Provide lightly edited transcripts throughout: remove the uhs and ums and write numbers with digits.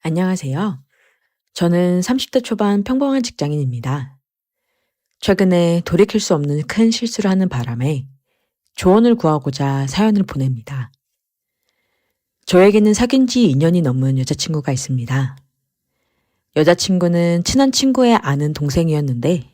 안녕하세요. 저는 30대 초반 평범한 직장인입니다. 최근에 돌이킬 수 없는 큰 실수를 하는 바람에 조언을 구하고자 사연을 보냅니다. 저에게는 사귄 지 2년이 넘은 여자친구가 있습니다. 여자친구는 친한 친구의 아는 동생이었는데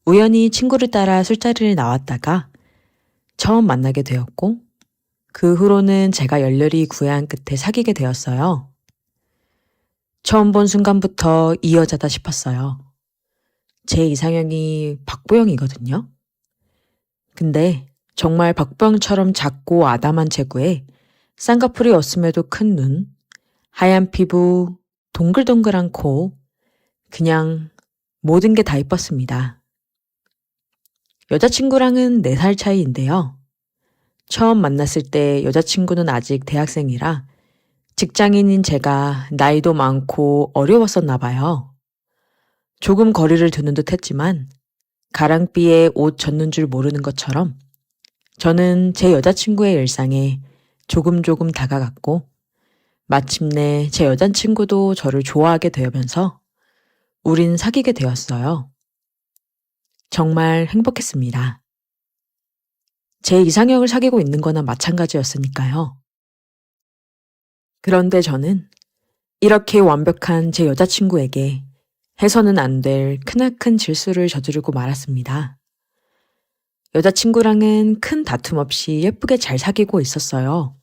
우연히 친구를 따라 술자리를 나왔다가 처음 만나게 되었고 그 후로는 제가 열렬히 구애한 끝에 사귀게 되었어요. 처음 본 순간부터 이 여자다 싶었어요. 제 이상형이 박보영이거든요. 근데 정말 박보영처럼 작고 아담한 체구에 쌍꺼풀이 없음에도 큰 눈, 하얀 피부, 동글동글한 코, 그냥 모든 게 다 이뻤습니다. 여자친구랑은 4살 차이인데요. 처음 만났을 때 여자친구는 아직 대학생이라 직장인인 제가 나이도 많고 어려웠었나 봐요. 조금 거리를 두는 듯 했지만 가랑비에 옷 젖는 줄 모르는 것처럼 저는 제 여자친구의 일상에 조금 다가갔고 마침내 제 여자친구도 저를 좋아하게 되면서 우린 사귀게 되었어요. 정말 행복했습니다. 제 이상형을 사귀고 있는 거나 마찬가지였으니까요. 그런데 저는 이렇게 완벽한 제 여자친구에게 해서는 안 될 크나큰 실수를 저지르고 말았습니다. 여자친구랑은 큰 다툼 없이 예쁘게 잘 사귀고 있었어요.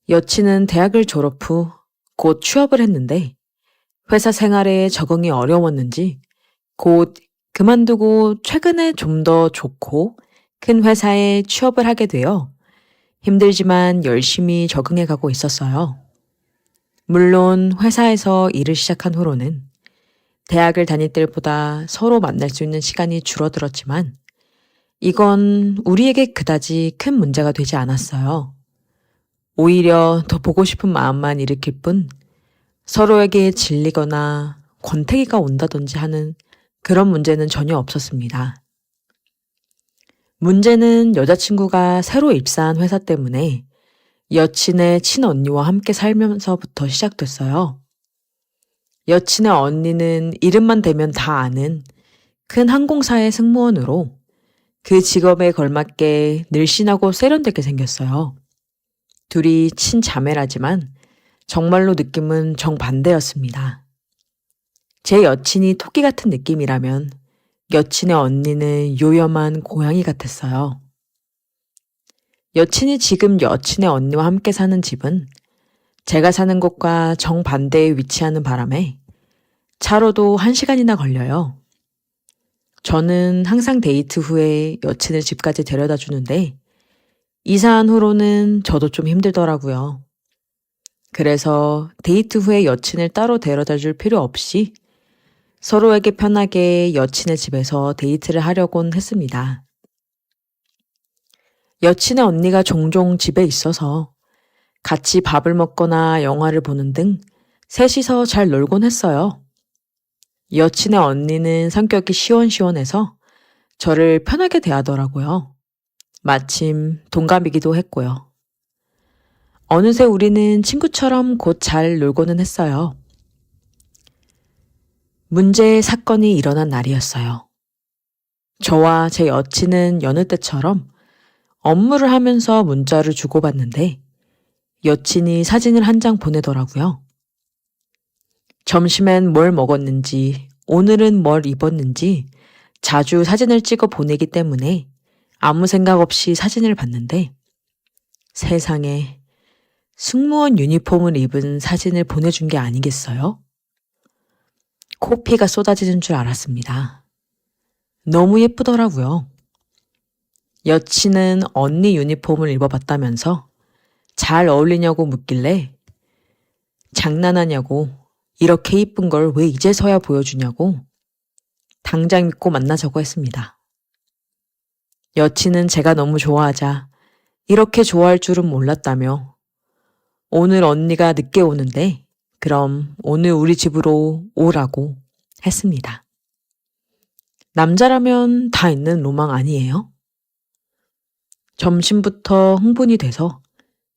여친은 대학을 졸업 후 곧 취업을 했는데 회사 생활에 적응이 어려웠는지 곧 그만두고 최근에 좀 더 좋고 큰 회사에 취업을 하게 되어 힘들지만 열심히 적응해 가고 있었어요. 물론 회사에서 일을 시작한 후로는 대학을 다닐 때보다 서로 만날 수 있는 시간이 줄어들었지만 이건 우리에게 그다지 큰 문제가 되지 않았어요. 오히려 더 보고 싶은 마음만 일으킬 뿐 서로에게 질리거나 권태기가 온다든지 하는 그런 문제는 전혀 없었습니다. 문제는 여자친구가 새로 입사한 회사 때문에 여친의 친언니와 함께 살면서부터 시작됐어요. 여친의 언니는 이름만 대면 다 아는 큰 항공사의 승무원으로 그 직업에 걸맞게 늘씬하고 세련되게 생겼어요. 둘이 친자매라지만 정말로 느낌은 정반대였습니다. 제 여친이 토끼 같은 느낌이라면 여친의 언니는 요염한 고양이 같았어요. 여친이 지금 여친의 언니와 함께 사는 집은 제가 사는 곳과 정반대에 위치하는 바람에 차로도 1시간이나 걸려요. 저는 항상 데이트 후에 여친을 집까지 데려다 주는데 이사한 후로는 저도 좀 힘들더라고요. 그래서 데이트 후에 여친을 따로 데려다 줄 필요 없이 서로에게 편하게 여친의 집에서 데이트를 하려곤 했습니다. 여친의 언니가 종종 집에 있어서 같이 밥을 먹거나 영화를 보는 등 셋이서 잘 놀곤 했어요. 여친의 언니는 성격이 시원시원해서 저를 편하게 대하더라고요. 마침 동갑이기도 했고요. 어느새 우리는 친구처럼 곧 잘 놀고는 했어요. 문제의 사건이 일어난 날이었어요. 저와 제 여친은 여느 때처럼 업무를 하면서 문자를 주고받는데 여친이 사진을 한 장 보내더라고요. 점심엔 뭘 먹었는지, 오늘은 뭘 입었는지 자주 사진을 찍어 보내기 때문에 아무 생각 없이 사진을 봤는데 세상에 승무원 유니폼을 입은 사진을 보내준 게 아니겠어요? 코피가 쏟아지는 줄 알았습니다. 너무 예쁘더라고요. 여친은 언니 유니폼을 입어봤다면서 잘 어울리냐고 묻길래 장난하냐고 이렇게 이쁜 걸 왜 이제서야 보여주냐고 당장 믿고 만나자고 했습니다. 여친은 제가 너무 좋아하자 이렇게 좋아할 줄은 몰랐다며 오늘 언니가 늦게 오는데 그럼 오늘 우리 집으로 오라고 했습니다. 남자라면 다 있는 로망 아니에요? 점심부터 흥분이 돼서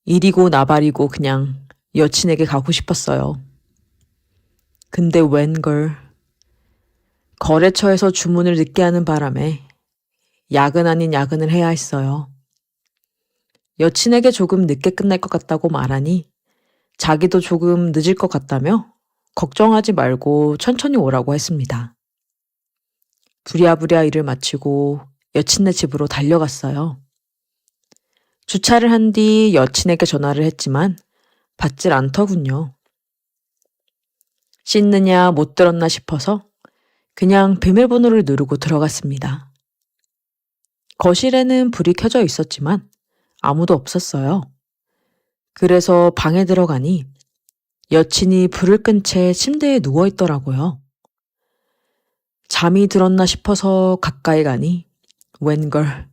이리고 나발이고 그냥 여친에게 가고 싶었어요. 근데 웬걸 거래처에서 주문을 늦게 하는 바람에 야근 아닌 야근을 해야 했어요. 여친에게 조금 늦게 끝날 것 같다고 말하니 자기도 조금 늦을 것 같다며 걱정하지 말고 천천히 오라고 했습니다. 부랴부랴 일을 마치고 여친네 집으로 달려갔어요. 주차를 한 뒤 여친에게 전화를 했지만 받질 않더군요. 씻느냐 못 들었나 싶어서 그냥 비밀번호를 누르고 들어갔습니다. 거실에는 불이 켜져 있었지만 아무도 없었어요. 그래서 방에 들어가니 여친이 불을 끈 채 침대에 누워 있더라고요. 잠이 들었나 싶어서 가까이 가니 웬걸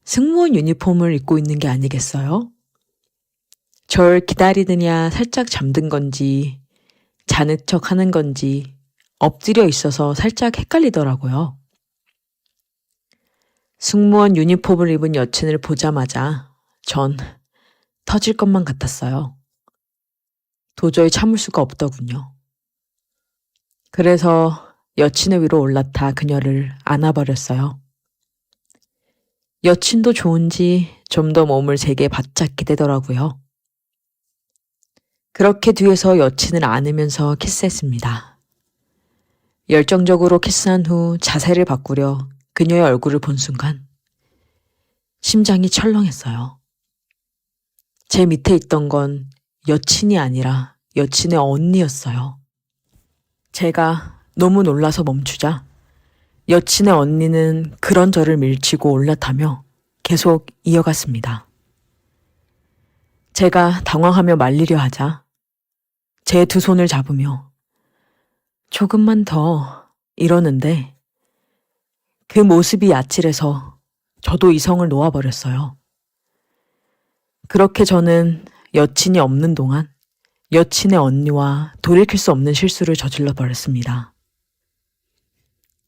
승무원 유니폼을 입고 있는 게 아니겠어요? 절 기다리느냐 살짝 잠든 건지 자는 척 하는 건지 엎드려 있어서 살짝 헷갈리더라고요. 승무원 유니폼을 입은 여친을 보자마자 전 터질 것만 같았어요. 도저히 참을 수가 없더군요. 그래서 여친의 위로 올라타 그녀를 안아버렸어요. 여친도 좋은지 좀 더 몸을 제게 바짝 기대더라고요. 그렇게 뒤에서 여친을 안으면서 키스했습니다. 열정적으로 키스한 후 자세를 바꾸려 그녀의 얼굴을 본 순간 심장이 철렁했어요. 제 밑에 있던 건 여친이 아니라 여친의 언니였어요. 제가 너무 놀라서 멈추자 여친의 언니는 그런 저를 밀치고 올라타며 계속 이어갔습니다. 제가 당황하며 말리려 하자 제 두 손을 잡으며 조금만 더 이러는데 그 모습이 아찔해서 저도 이성을 놓아버렸어요. 그렇게 저는 여친이 없는 동안 여친의 언니와 돌이킬 수 없는 실수를 저질러 버렸습니다.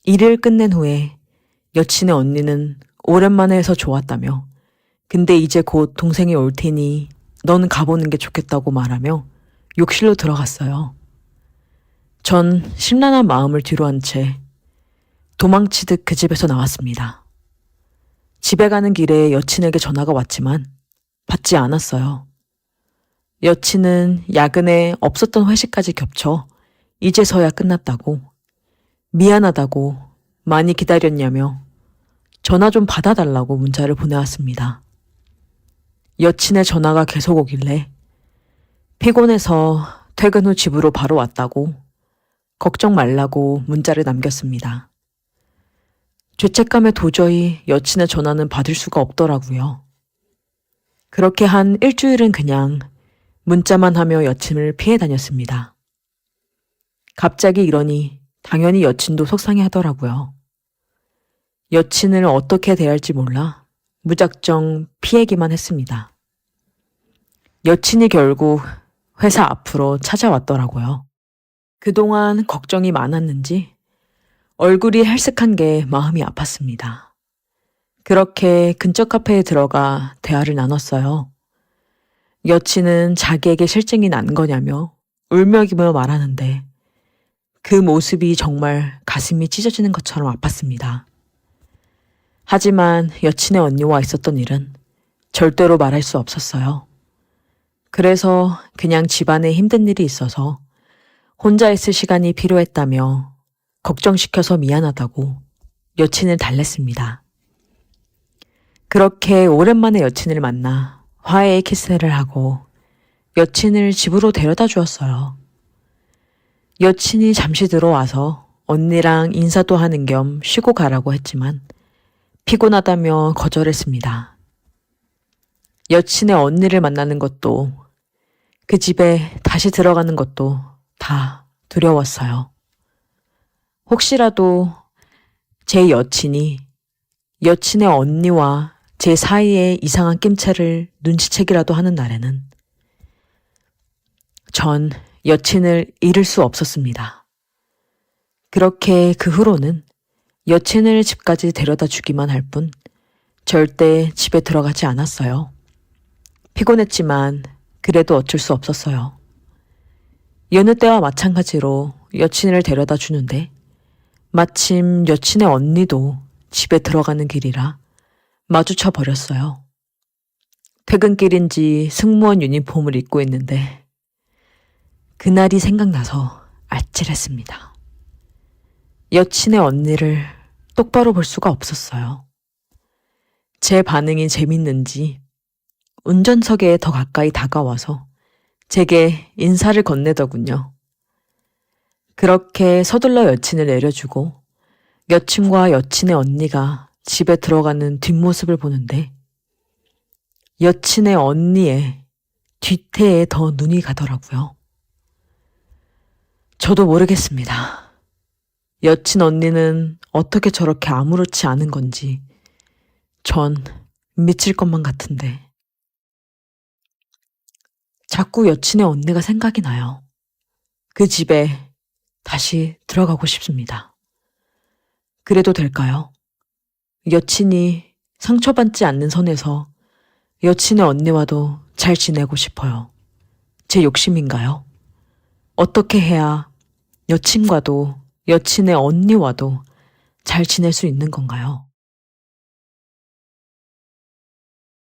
일을 끝낸 후에 여친의 언니는 오랜만에 해서 좋았다며 근데 이제 곧 동생이 올 테니 넌 가보는 게 좋겠다고 말하며 욕실로 들어갔어요. 전 심란한 마음을 뒤로 한 채 도망치듯 그 집에서 나왔습니다. 집에 가는 길에 여친에게 전화가 왔지만 받지 않았어요. 여친은 야근에 없었던 회식까지 겹쳐 이제서야 끝났다고, 미안하다고, 많이 기다렸냐며 전화 좀 받아달라고 문자를 보내왔습니다. 여친의 전화가 계속 오길래 피곤해서 퇴근 후 집으로 바로 왔다고 걱정 말라고 문자를 남겼습니다. 죄책감에 도저히 여친의 전화는 받을 수가 없더라고요. 그렇게 한 일주일은 그냥 문자만 하며 여친을 피해 다녔습니다. 갑자기 이러니 당연히 여친도 속상해 하더라고요. 여친을 어떻게 대할지 몰라 무작정 피하기만 했습니다. 여친이 결국 회사 앞으로 찾아왔더라고요. 그동안 걱정이 많았는지 얼굴이 헬쓱한 게 마음이 아팠습니다. 그렇게 근처 카페에 들어가 대화를 나눴어요. 여친은 자기에게 실증이 난 거냐며 울며기며 말하는데 그 모습이 정말 가슴이 찢어지는 것처럼 아팠습니다. 하지만 여친의 언니와 있었던 일은 절대로 말할 수 없었어요. 그래서 그냥 집안에 힘든 일이 있어서 혼자 있을 시간이 필요했다며 걱정시켜서 미안하다고 여친을 달랬습니다. 그렇게 오랜만에 여친을 만나 화해의 키스를 하고 여친을 집으로 데려다 주었어요. 여친이 잠시 들어와서 언니랑 인사도 하는 겸 쉬고 가라고 했지만 피곤하다며 거절했습니다. 여친의 언니를 만나는 것도 그 집에 다시 들어가는 것도 다 두려웠어요. 혹시라도 제 여친이 여친의 언니와 제 사이에 이상한 낌새를 눈치채기라도 하는 날에는 전 여친을 잃을 수 없었습니다. 그렇게 그 후로는 여친을 집까지 데려다 주기만 할 뿐 절대 집에 들어가지 않았어요. 피곤했지만 그래도 어쩔 수 없었어요. 여느 때와 마찬가지로 여친을 데려다 주는데 마침 여친의 언니도 집에 들어가는 길이라 마주쳐 버렸어요. 퇴근길인지 승무원 유니폼을 입고 있는데 그날이 생각나서 아찔했습니다. 여친의 언니를 똑바로 볼 수가 없었어요. 제 반응이 재밌는지 운전석에 더 가까이 다가와서 제게 인사를 건네더군요. 그렇게 서둘러 여친을 내려주고 여친과 여친의 언니가 집에 들어가는 뒷모습을 보는데 여친의 언니의 뒤태에 더 눈이 가더라고요. 저도 모르겠습니다. 여친 언니는 어떻게 저렇게 아무렇지 않은 건지 전 미칠 것만 같은데. 자꾸 여친의 언니가 생각이 나요. 그 집에 다시 들어가고 싶습니다. 그래도 될까요? 여친이 상처받지 않는 선에서 여친의 언니와도 잘 지내고 싶어요. 제 욕심인가요? 어떻게 해야 여친과도 여친의 언니와도 잘 지낼 수 있는 건가요?